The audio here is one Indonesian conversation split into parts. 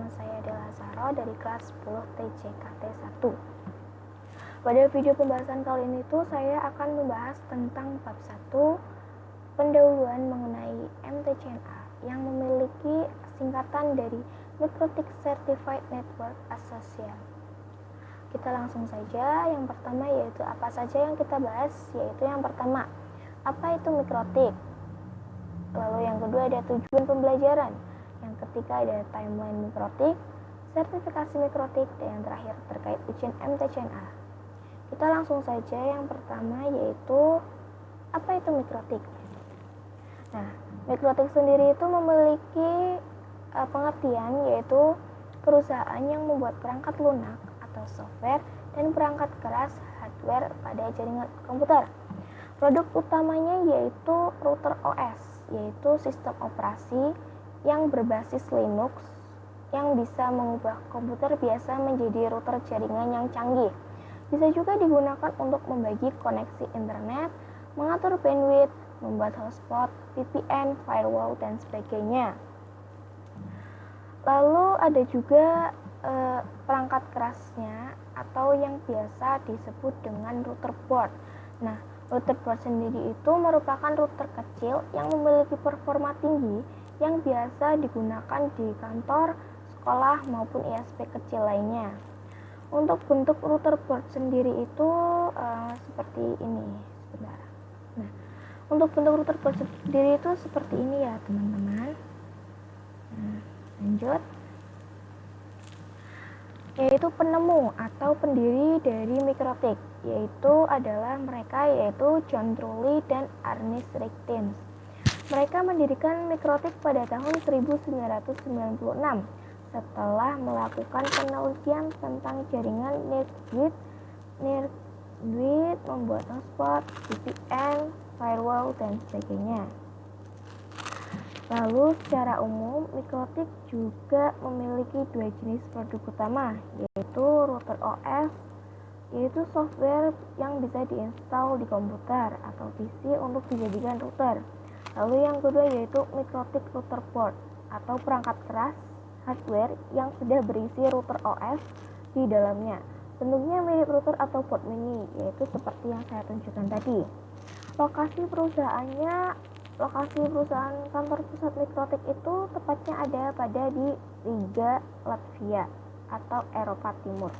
nama saya Dela Saro dari kelas 10 TJKT 1. Pada video pembahasan kali ini saya akan membahas tentang bab 1, pendahuluan mengenai MTCNA yang memiliki singkatan dari Microtik Certified Network Association. Kita langsung saja. Yang pertama yaitu apa saja yang kita bahas, yaitu yang pertama, apa itu Microtik? Lalu yang kedua ada tujuan pembelajaran. Yang ketiga ada timeline Microtik, sertifikasi Microtik, dan yang terakhir terkait ujian MTCNA. Kita langsung saja. Yang pertama yaitu apa itu Microtik? Nah, Microtik sendiri itu memiliki pengertian yaitu perusahaan yang membuat perangkat lunak atau software dan perangkat keras hardware pada jaringan komputer. Produk utamanya yaitu router OS, yaitu sistem operasi yang berbasis Linux yang bisa mengubah komputer biasa menjadi router jaringan yang canggih. Bisa juga digunakan untuk membagi koneksi internet, mengatur bandwidth, membuat hotspot, VPN, firewall, dan sebagainya. Lalu ada juga perangkat kerasnya atau yang biasa disebut dengan router board. Nah, router board sendiri itu merupakan router kecil yang memiliki performa tinggi yang biasa digunakan di kantor, sekolah, maupun ISP kecil lainnya. Untuk bentuk router board sendiri itu seperti ini. Sebentar. Nah, untuk bentuk router board sendiri itu seperti ini ya teman-teman. Nah, lanjut. Yaitu penemu atau pendiri dari Microtik, yaitu adalah mereka yaitu John Trulli dan Ernest Ricktens. Mereka mendirikan Microtik pada tahun 1996 setelah melakukan penelitian tentang jaringan NIRGWIT, membuat hotspot, VPN, firewall, dan sebagainya. Lalu secara umum Microtik juga memiliki dua jenis produk utama, yaitu router OS, yaitu software yang bisa diinstal di komputer atau PC untuk dijadikan router. Lalu yang kedua yaitu Microtik router board atau perangkat keras hardware yang sudah berisi router OS di dalamnya. Bentuknya mirip router atau board mini, yaitu seperti yang saya tunjukkan tadi. Lokasi perusahaan kantor pusat Microtik itu tepatnya ada pada di Riga, Latvia atau Eropa Timur.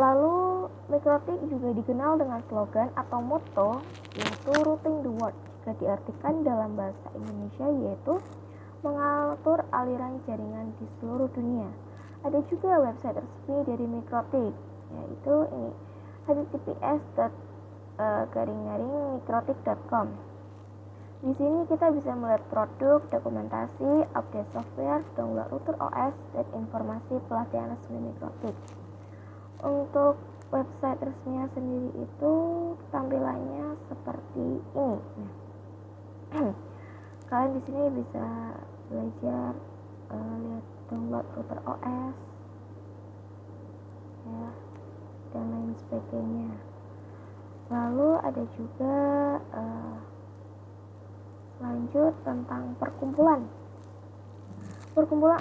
Lalu Microtik juga dikenal dengan slogan atau motto yaitu routing the world, jika diartikan dalam bahasa Indonesia yaitu mengatur aliran jaringan di seluruh dunia. Ada juga website resmi dari Microtik, yaitu ini https://microtik.com. Di sini kita bisa melihat produk, dokumentasi, update software, download router OS, dan informasi pelatihan resmi Microtik. Untuk website resminya sendiri itu tampilannya seperti ini. Kalian di sini bisa belajar lihat download router OS, ya, dan lain sebagainya. Lalu ada juga lanjut tentang perkumpulan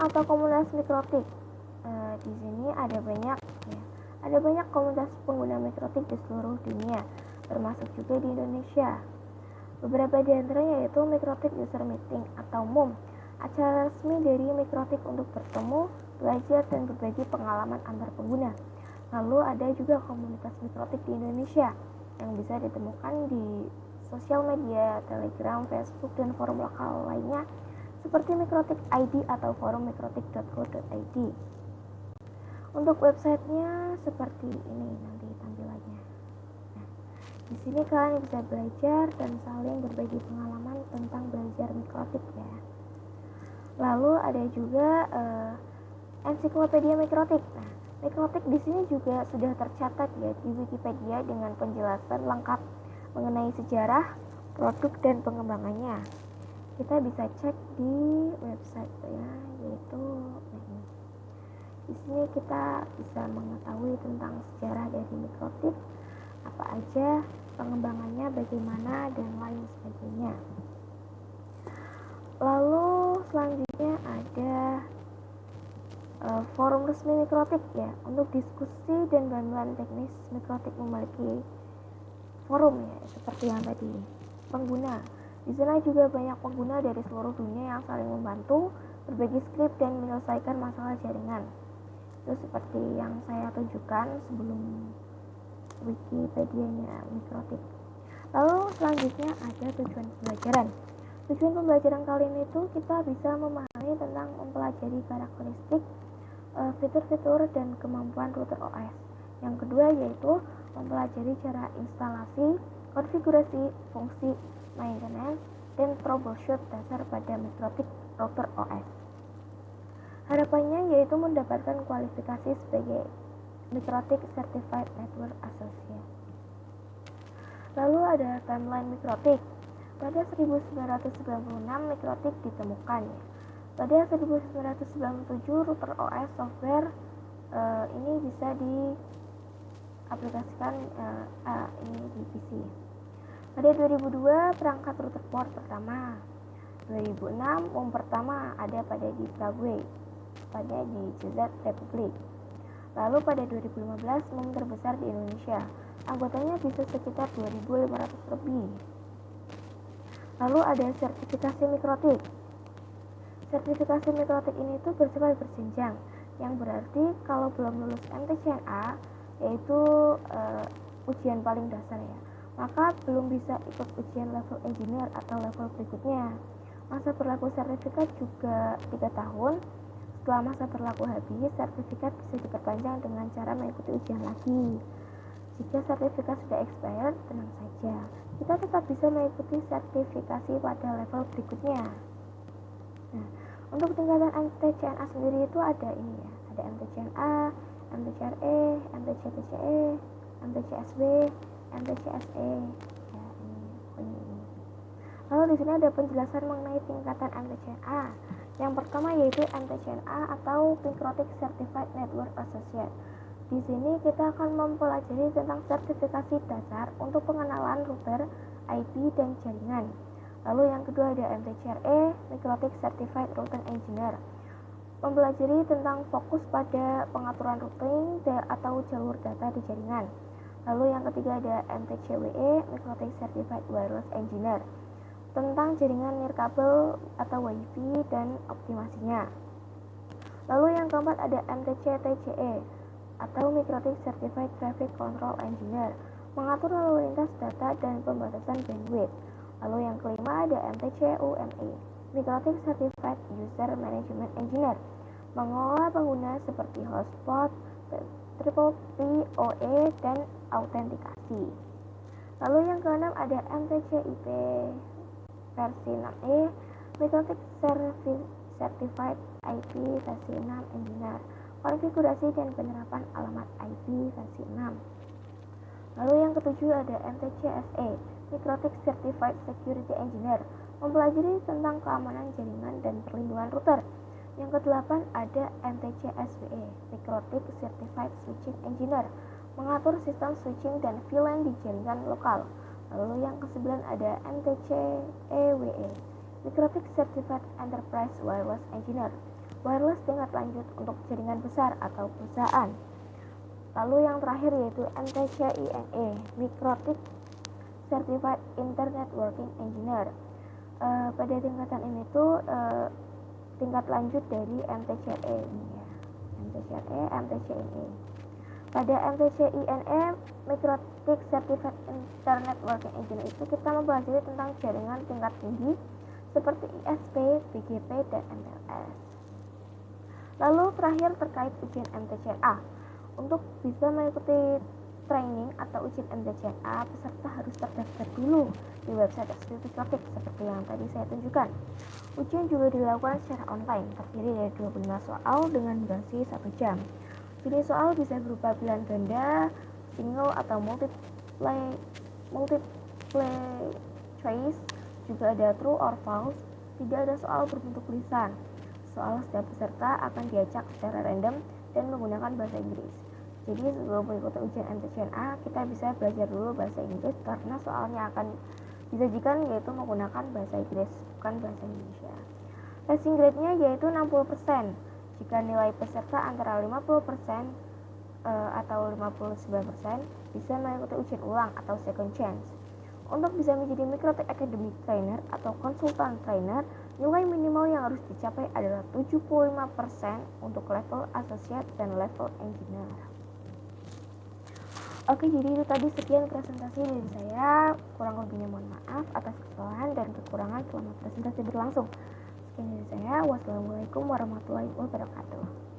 atau komunitas Microtik. Di sini ada banyak komunitas pengguna Microtik di seluruh dunia, termasuk juga di Indonesia. Beberapa di antaranya yaitu Microtik User Meeting atau MUM, acara resmi dari Microtik untuk bertemu, belajar, dan berbagi pengalaman antar pengguna. Lalu ada juga komunitas Microtik di Indonesia yang bisa ditemukan di sosial media, Telegram, Facebook, dan forum lokal lainnya seperti Microtik ID atau forum microtik.co.id. Untuk websitenya seperti ini nanti tampilannya. Nah, di sini kalian bisa belajar dan saling berbagi pengalaman tentang belajar Microtik ya. Lalu ada juga ensiklopedia Microtik. Nah, Microtik di sini juga sudah tercatat ya di Wikipedia dengan penjelasan lengkap mengenai sejarah, produk, dan pengembangannya. Kita bisa cek di website ya, yaitu ini. Di sini kita bisa mengetahui tentang sejarah dari Microtik, apa aja pengembangannya, bagaimana, dan lain sebagainya. Lalu selanjutnya ada forum resmi Mikrotik ya. Untuk diskusi dan bantuan teknis, Mikrotik memiliki forum ya, seperti yang tadi. Pengguna, di sana juga banyak pengguna dari seluruh dunia yang saling membantu, berbagi skrip dan menyelesaikan masalah jaringan. Itu seperti yang saya tunjukkan sebelum Wikipedia-nya Mikrotik. Lalu selanjutnya ada tujuan pembelajaran. Tujuan pembelajaran kali ini itu kita bisa memahami tentang mempelajari karakteristik, fitur-fitur dan kemampuan router OS. Yang kedua yaitu mempelajari cara instalasi, konfigurasi, fungsi, maintenance, dan troubleshoot dasar pada Mikrotik router OS. Harapannya yaitu mendapatkan kualifikasi sebagai Mikrotik Certified Network Associate. Lalu ada timeline Mikrotik. Pada 1996 Mikrotik ditemukan ya. Pada 1997 router OS software ini bisa diaplikasikan ini di PC. Pada 2002 perangkat router port pertama. 2006 pertama ada pada di Paraguay, pada di Czech Republic. Lalu pada 2015 terbesar di Indonesia. Anggotanya bisa sekitar 2.500 lebih. Lalu ada sertifikasi Mikrotik. Sertifikasi Mikrotik ini tuh bersifat berjenjang, yang berarti kalau belum lulus MTCNA, yaitu ujian paling dasar ya, maka belum bisa ikut ujian level engineer atau level berikutnya. Masa berlaku sertifikat juga 3 tahun. Setelah masa berlaku habis, sertifikat bisa diperpanjang dengan cara mengikuti ujian lagi. Jika sertifikat sudah expired, tenang saja, kita tetap bisa mengikuti sertifikasi pada level berikutnya. Nah, untuk tingkatan MTCNA sendiri itu ada ini ya, ada MTCNA, MTCRE, MTCTCE, MTCSB, MTCSE. Ya, ini. Lalu di sini ada penjelasan mengenai tingkatan MTCNA. Yang pertama yaitu MTCNA atau Mikrotik Certified Network Associate. Di sini kita akan mempelajari tentang sertifikasi dasar untuk pengenalan router, IP, dan jaringan. Lalu yang kedua ada MTCRE, Mikrotik Certified Routing Engineer. Mempelajari tentang fokus pada pengaturan routing atau jalur data di jaringan. Lalu yang ketiga ada MTCWE, Mikrotik Certified Wireless Engineer. Tentang jaringan nirkabel atau WiFi dan optimasinya. Lalu yang keempat ada MTCTCE atau Mikrotik Certified Traffic Control Engineer, mengatur lalu lintas data dan pembatasan bandwidth. Lalu yang kelima ada MTCUME, Mikrotik Certified User Management Engineer, mengelola pengguna seperti hotspot, triple PoE, dan autentikasi. Lalu yang keenam ada MTCIP versi 6E, Mikrotik Certified IP versi 6 Engineer, konfigurasi dan penerapan alamat IP versi 6. Lalu yang ketujuh ada MTCSE, Mikrotik Certified Security Engineer, mempelajari tentang keamanan jaringan dan perlindungan router. Yang kedelapan ada MTCSWE, Mikrotik Certified Switching Engineer, mengatur sistem switching dan VLAN di jaringan lokal. Lalu yang kesembilan ada MTCEWE, Mikrotik Certified Enterprise Wireless Engineer, wireless tingkat lanjut untuk jaringan besar atau perusahaan. Lalu yang terakhir yaitu MTCINE, Mikrotik Certified Internet Working Engineer. Pada tingkatan ini tuh tingkat lanjut dari MTCRE ini ya, MTCRE, MTCINE. Pada MTCINE, Mikrotik Certified Internet Working Engineer itu kita mempelajari tentang jaringan tingkat tinggi seperti ISP, BGP, dan MPLS. Lalu terakhir terkait ujian MTCNA. Untuk bisa mengikuti training atau ujian MTCNA, peserta harus terdaftar dulu di website resmi Mikrotik seperti yang tadi saya tunjukkan. Ujian juga dilakukan secara online, terdiri dari 25 soal dengan durasi 1 jam. Jenis soal bisa berupa pilihan ganda, single atau multiple choice, juga ada true or false. Tidak ada soal berbentuk tulisan. Soal setiap peserta akan diacak secara random dan menggunakan bahasa Inggris. Jadi sebelum mengikuti ujian MTCNA, kita bisa belajar dulu bahasa Inggris karena soalnya akan disajikan yaitu menggunakan bahasa Inggris, bukan bahasa Indonesia. Passing grade-nya yaitu 60%. Jika nilai peserta antara 50% atau 59%, bisa mengikuti ujian ulang atau second chance. Untuk bisa menjadi Microtech Academy Trainer atau konsultan trainer, nilai minimal yang harus dicapai adalah 75% untuk level associate dan level engineer. Oke, jadi itu tadi sekian presentasi dari saya. Kurang lebihnya mohon maaf atas kesalahan dan kekurangan selama presentasi berlangsung. Sekian dari saya. Wassalamualaikum warahmatullahi wabarakatuh.